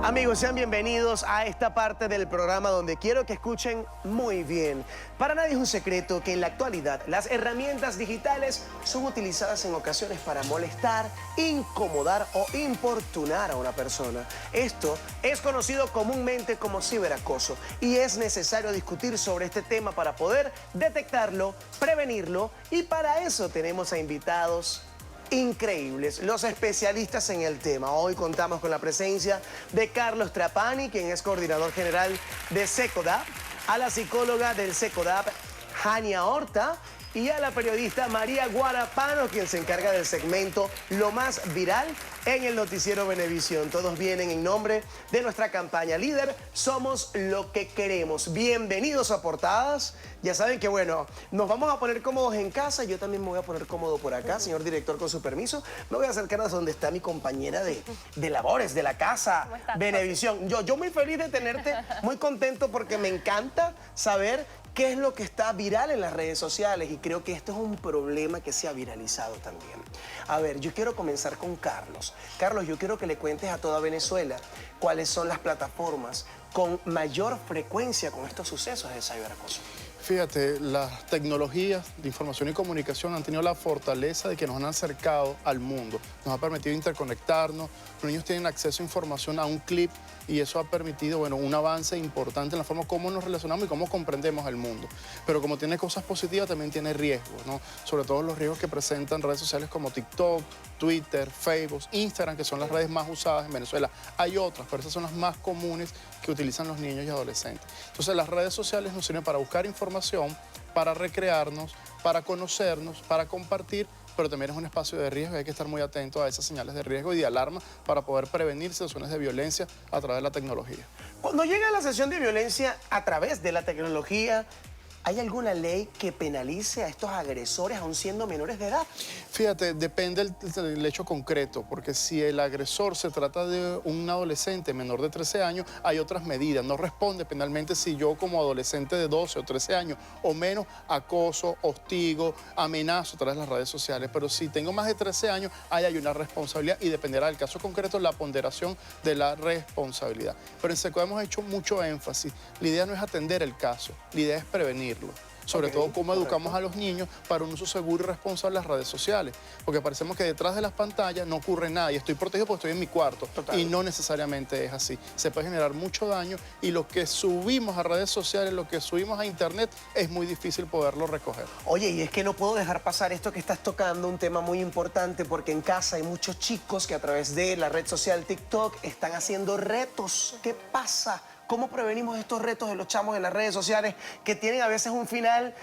Amigos, sean bienvenidos a esta parte del programa donde quiero que escuchen muy bien. Para nadie es un secreto que en la actualidad las herramientas digitales son utilizadas en ocasiones para molestar, incomodar o importunar a una persona. Esto es conocido comúnmente como ciberacoso y es necesario discutir sobre este tema para poder detectarlo, prevenirlo, y para eso tenemos a invitados increíbles, los especialistas en el tema. Hoy contamos con la presencia de Carlos Trapani, quien es coordinador general de SECODAP, a la psicóloga del SECODAP, Jania Horta, y a la periodista María Guarapano, quien se encarga del segmento Lo Más Viral en el noticiero Venevisión. Todos vienen en nombre de nuestra campaña líder, Somos lo que queremos. Bienvenidos a Portadas. Ya saben que, bueno, nos vamos a poner cómodos en casa. Yo también me voy a poner cómodo por acá, señor director, con su permiso. Me voy a acercar a donde está mi compañera de labores de la casa, Venevisión. Yo muy feliz de tenerte, muy contento porque me encanta saber qué es lo que está viral en las redes sociales, y creo que esto es un problema que se ha viralizado también. A ver, yo quiero comenzar con Carlos. Carlos, yo quiero que le cuentes a toda Venezuela cuáles son las plataformas con mayor frecuencia con estos sucesos de ciberacoso. Fíjate, las tecnologías de información y comunicación han tenido la fortaleza de que nos han acercado al mundo. Nos ha permitido interconectarnos, los niños tienen acceso a información a un clip y eso ha permitido, bueno, un avance importante en la forma como nos relacionamos y cómo comprendemos el mundo. Pero como tiene cosas positivas, también tiene riesgos, ¿no? Sobre todo los riesgos que presentan redes sociales como TikTok, Twitter, Facebook, Instagram, que son las redes más usadas en Venezuela. Hay otras, pero esas son las más comunes que utilizan los niños y adolescentes. Entonces, las redes sociales nos sirven para buscar información, para recrearnos, para conocernos, para compartir, pero también es un espacio de riesgo y hay que estar muy atentos a esas señales de riesgo y de alarma para poder prevenir situaciones de violencia a través de la tecnología. Cuando llega la sesión de violencia a través de la tecnología, ¿hay alguna ley que penalice a estos agresores aún siendo menores de edad? Fíjate, depende del hecho concreto, porque si el agresor se trata de un adolescente menor de 13 años, hay otras medidas. No responde penalmente si yo como adolescente de 12 o 13 años o menos acoso, hostigo, amenazo a través de las redes sociales. Pero si tengo más de 13 años, ahí hay una responsabilidad y dependerá del caso concreto la ponderación de la responsabilidad. Pero en SECO hemos hecho mucho énfasis. La idea no es atender el caso, la idea es prevenirlo. Sobre todo cómo educamos a los niños para un uso seguro y responsable de las redes sociales. Porque parecemos que detrás de las pantallas no ocurre nada y estoy protegido porque estoy en mi cuarto. Total. Y no necesariamente es así. Se puede generar mucho daño y lo que subimos a redes sociales, lo que subimos a internet, es muy difícil poderlo recoger. Oye, y es que no puedo dejar pasar esto que estás tocando, un tema muy importante, porque en casa hay muchos chicos que a través de la red social TikTok están haciendo retos. ¿Qué pasa? ¿Cómo prevenimos estos retos de los chamos en las redes sociales que tienen a veces un final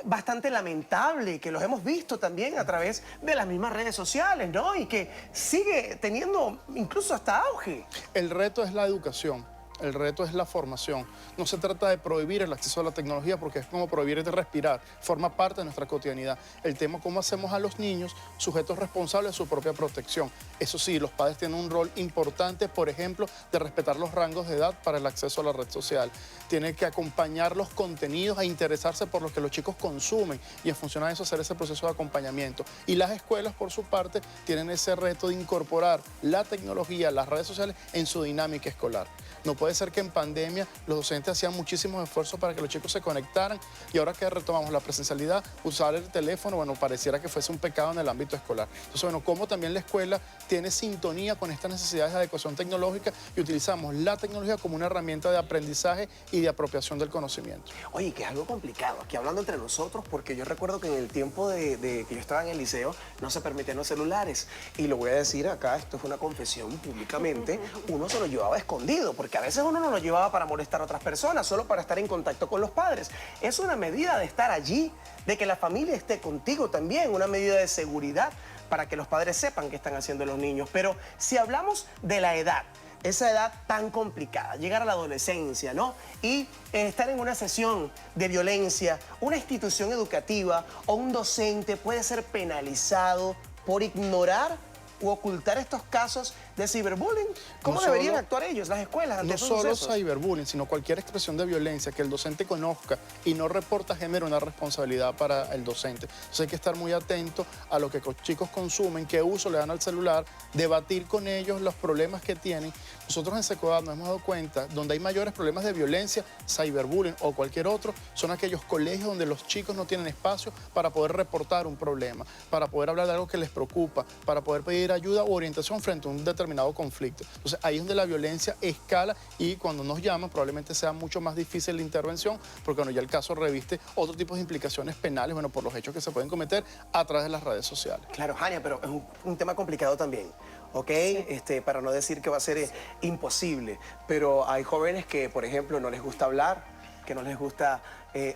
bastante lamentable, que los hemos visto también a través de las mismas redes sociales, ¿no? Y que sigue teniendo incluso hasta auge. El reto es la educación. El reto es la formación. No se trata de prohibir el acceso a la tecnología porque es como prohibir de respirar. Forma parte de nuestra cotidianidad. El tema es cómo hacemos a los niños sujetos responsables de su propia protección. Eso sí, los padres tienen un rol importante, por ejemplo, de respetar los rangos de edad para el acceso a la red social. Tienen que acompañar los contenidos e interesarse por lo que los chicos consumen y en función a eso hacer ese proceso de acompañamiento. Y las escuelas, por su parte, tienen ese reto de incorporar la tecnología, las redes sociales en su dinámica escolar. No puede ser que en pandemia los docentes hacían muchísimos esfuerzos para que los chicos se conectaran y ahora que retomamos la presencialidad, usar el teléfono, bueno, pareciera que fuese un pecado en el ámbito escolar. Entonces, bueno, cómo también la escuela tiene sintonía con estas necesidades de adecuación tecnológica y utilizamos la tecnología como una herramienta de aprendizaje y de apropiación del conocimiento. Oye, que es algo complicado, aquí hablando entre nosotros, porque yo recuerdo que en el tiempo de que yo estaba en el liceo no se permitían los celulares. Y lo voy a decir acá, esto es una confesión públicamente, uno se lo llevaba escondido, porque a veces uno no lo llevaba para molestar a otras personas, solo para estar en contacto con los padres. Es una medida de estar allí, de que la familia esté contigo también, una medida de seguridad para que los padres sepan qué están haciendo los niños. Pero si hablamos de la edad, esa edad tan complicada, llegar a la adolescencia, ¿no? Y estar en una sesión de violencia, una institución educativa o un docente puede ser penalizado por ignorar u ocultar estos casos de ciberbullying? ¿Cómo No deberían solo- actuar ellos, las escuelas, ante No estos solo sucesos? cyberbullying, sino cualquier expresión de violencia que el docente conozca y no reporta genera una responsabilidad para el docente. Entonces hay que estar muy atento a lo que los chicos consumen, qué uso le dan al celular, debatir con ellos los problemas que tienen. Nosotros en Secodad nos hemos dado cuenta, donde hay mayores problemas de violencia, cyberbullying o cualquier otro, son aquellos colegios donde los chicos no tienen espacio para poder reportar un problema, para poder hablar de algo que les preocupa, para poder pedir ayuda o orientación frente a un determinado conflicto. Entonces ahí es donde la violencia escala y cuando nos llaman probablemente sea mucho más difícil la intervención porque bueno, ya el caso reviste otro tipo de implicaciones penales, bueno, por los hechos que se pueden cometer a través de las redes sociales. Claro, Jania, pero es un tema complicado también, ¿ok? Para no decir que va a ser imposible, pero hay jóvenes que, por ejemplo, no les gusta hablar, que no les gusta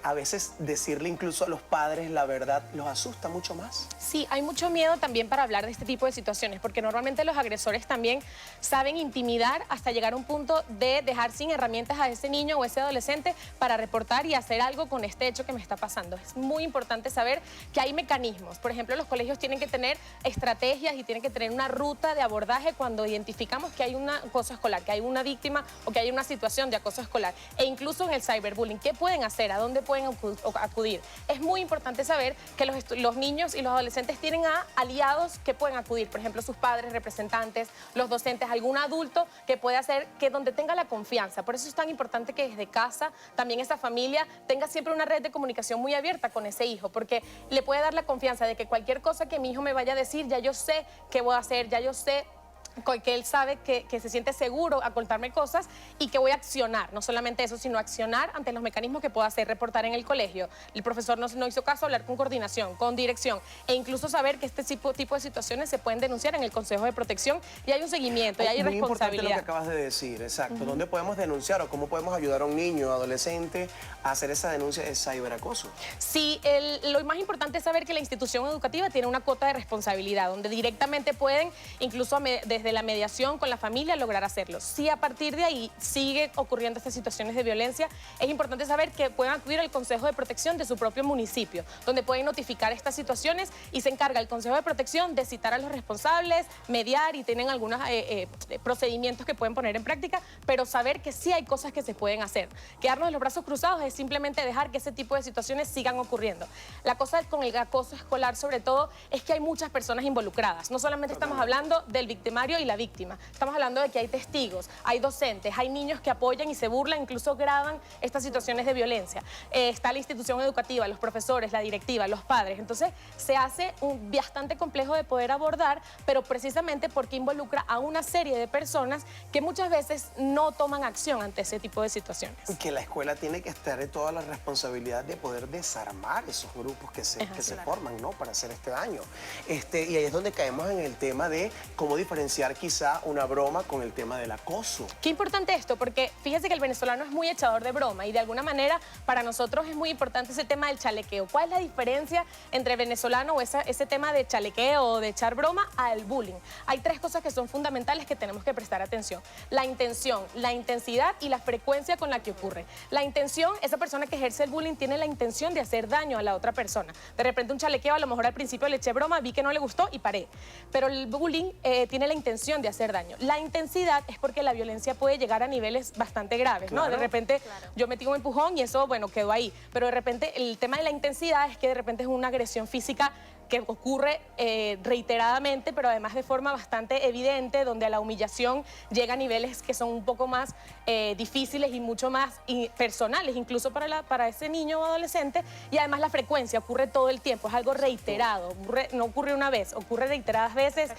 a veces decirle incluso a los padres la verdad, los asusta mucho más. Sí, hay mucho miedo también para hablar de este tipo de situaciones, porque normalmente los agresores también saben intimidar hasta llegar a un punto de dejar sin herramientas a ese niño o ese adolescente para reportar y hacer algo con este hecho que me está pasando. Es muy importante saber que hay mecanismos. Por ejemplo, los colegios tienen que tener estrategias y tienen que tener una ruta de abordaje cuando identificamos que hay un acoso escolar, que hay una víctima o que hay una situación de acoso escolar. E incluso en el cyberbullying, ¿qué pueden hacer? ¿A dónde pueden acudir? Es muy importante saber que los niños y los adolescentes tienen a aliados que pueden acudir, por ejemplo, sus padres, representantes, los docentes, algún adulto que puede hacer que donde tenga la confianza. Por eso es tan importante que desde casa también esa familia tenga siempre una red de comunicación muy abierta con ese hijo, porque le puede dar la confianza de que cualquier cosa que mi hijo me vaya a decir, ya yo sé qué voy a hacer, ya yo sé que él sabe que se siente seguro a contarme cosas y que voy a accionar, no solamente eso, sino accionar ante los mecanismos que pueda hacer, reportar en el colegio. El profesor no hizo caso, hablar con coordinación, con dirección e incluso saber que este tipo de situaciones se pueden denunciar en el Consejo de Protección y hay un seguimiento y hay Muy importante lo que responsabilidad. acabas de decir, exacto. ¿Dónde podemos denunciar o cómo podemos ayudar a un niño o adolescente a hacer esa denuncia de ciberacoso? Sí, lo más importante es saber que la institución educativa tiene una cuota de responsabilidad, donde directamente pueden, incluso desde la mediación con la familia, lograr hacerlo. Si a partir de ahí sigue ocurriendo estas situaciones de violencia, es importante saber que pueden acudir al Consejo de Protección de su propio municipio, donde pueden notificar estas situaciones y se encarga el Consejo de Protección de citar a los responsables, mediar y tienen algunos procedimientos que pueden poner en práctica, pero saber que sí hay cosas que se pueden hacer. Quedarnos de los brazos cruzados es simplemente dejar que ese tipo de situaciones sigan ocurriendo. La cosa con el acoso escolar, sobre todo, es que hay muchas personas involucradas. No solamente estamos hablando del victimario y la víctima, estamos hablando de que hay testigos, hay docentes, hay niños que apoyan y se burlan, incluso graban estas situaciones de violencia. Está la institución educativa, los profesores, la directiva, los padres. Entonces, se hace bastante complejo de poder abordar, pero precisamente porque involucra a una serie de personas que muchas veces no toman acción ante ese tipo de situaciones. Y que la escuela tiene que estar en toda la responsabilidad de poder desarmar esos grupos que se forman, ¿no? Para hacer este daño. Y ahí es donde caemos en el tema de cómo diferenciar quizá una broma con el tema del acoso. Qué importante esto, porque fíjese que el venezolano es muy echador de broma y de alguna manera para nosotros es muy importante ese tema del chalequeo. ¿Cuál es la diferencia entre venezolano o ese tema de chalequeo o de echar broma al bullying? Hay tres cosas que son fundamentales que tenemos que prestar atención. La intención, la intensidad y la frecuencia con la que ocurre. La intención, esa persona que ejerce el bullying tiene la intención de hacer daño a la otra persona. De repente un chalequeo, a lo mejor al principio le eché broma, vi que no le gustó y paré. Pero el bullying tiene la intención de hacer daño. La intensidad es porque la violencia puede llegar a niveles bastante graves, ¿no? De repente yo metí un empujón y eso, bueno, quedó ahí. Pero de repente el tema de la intensidad es que de repente es una agresión física que ocurre reiteradamente, pero además de forma bastante evidente, donde la humillación llega a niveles que son un poco más difíciles y mucho más personales, incluso para ese niño o adolescente, y además la frecuencia ocurre todo el tiempo, es algo reiterado, no ocurre una vez, ocurre reiteradas veces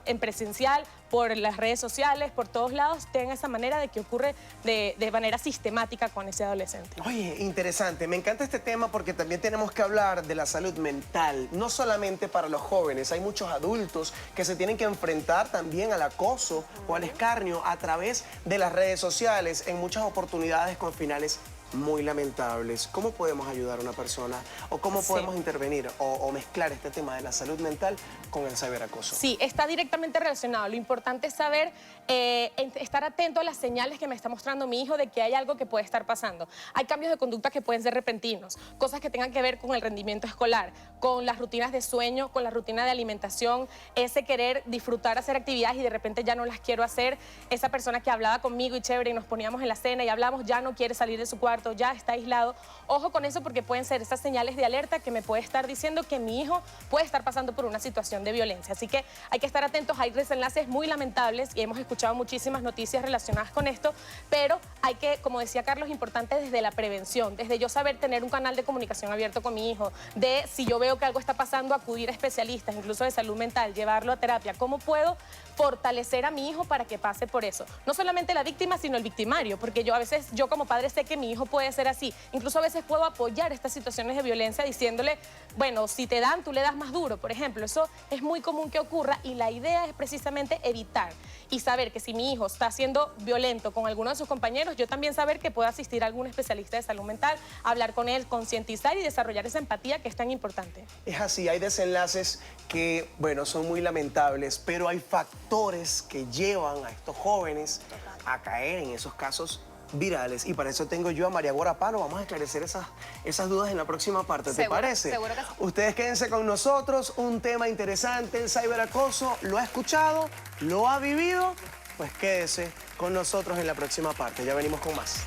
en presencial, por las redes sociales, por todos lados, tienen esa manera de que ocurre de manera sistemática con ese adolescente. Oye, interesante, me encanta este tema porque también tenemos que hablar de la salud mental, no solamente para los jóvenes, hay muchos adultos que se tienen que enfrentar también al acoso o al escarnio a través de las redes sociales, en muchas oportunidades con finales muy lamentables. ¿Cómo podemos ayudar a una persona o cómo podemos intervenir o mezclar este tema de la salud mental con el ciberacoso? Sí, está directamente relacionado. Lo importante es saber, estar atento a las señales que me está mostrando mi hijo de que hay algo que puede estar pasando. Hay cambios de conducta que pueden ser repentinos, cosas que tengan que ver con el rendimiento escolar, con las rutinas de sueño, con la rutina de alimentación, ese querer disfrutar, hacer actividades y de repente ya no las quiero hacer. Esa persona que hablaba conmigo y chévere y nos poníamos en la cena y hablamos, ya no quiere salir de su cuarto, ya está aislado. Ojo con eso porque pueden ser esas señales de alerta que me puede estar diciendo que mi hijo puede estar pasando por una situación de violencia. Así que hay que estar atentos, hay desenlaces muy lamentables y hemos escuchado muchísimas noticias relacionadas con esto, pero hay que, como decía Carlos, importante desde la prevención, desde yo saber tener un canal de comunicación abierto con mi hijo, de si yo veo que algo está pasando, acudir a especialistas, incluso de salud mental, llevarlo a terapia. ¿Cómo puedo fortalecer a mi hijo para que pase por eso? No solamente la víctima, sino el victimario, porque yo a veces, yo como padre sé que mi hijo puede ser así. Incluso a veces puedo apoyar estas situaciones de violencia diciéndole, bueno, si te dan, tú le das más duro, por ejemplo. Eso es muy común que ocurra y la idea es precisamente evitar y saber que si mi hijo está siendo violento con alguno de sus compañeros, yo también saber que puedo asistir a algún especialista de salud mental, hablar con él, concientizar y desarrollar esa empatía que es tan importante. Es así, hay desenlaces que, bueno, son muy lamentables, pero hay factores que llevan a estos jóvenes a caer en esos casos virales. Y para eso tengo yo a María Guarapano. Vamos a esclarecer esas dudas en la próxima parte, ¿te parece? Seguro que sí. Ustedes quédense con nosotros, un tema interesante, el ciberacoso. ¿Lo ha escuchado? ¿Lo ha vivido? Pues quédese con nosotros en la próxima parte. Ya venimos con más.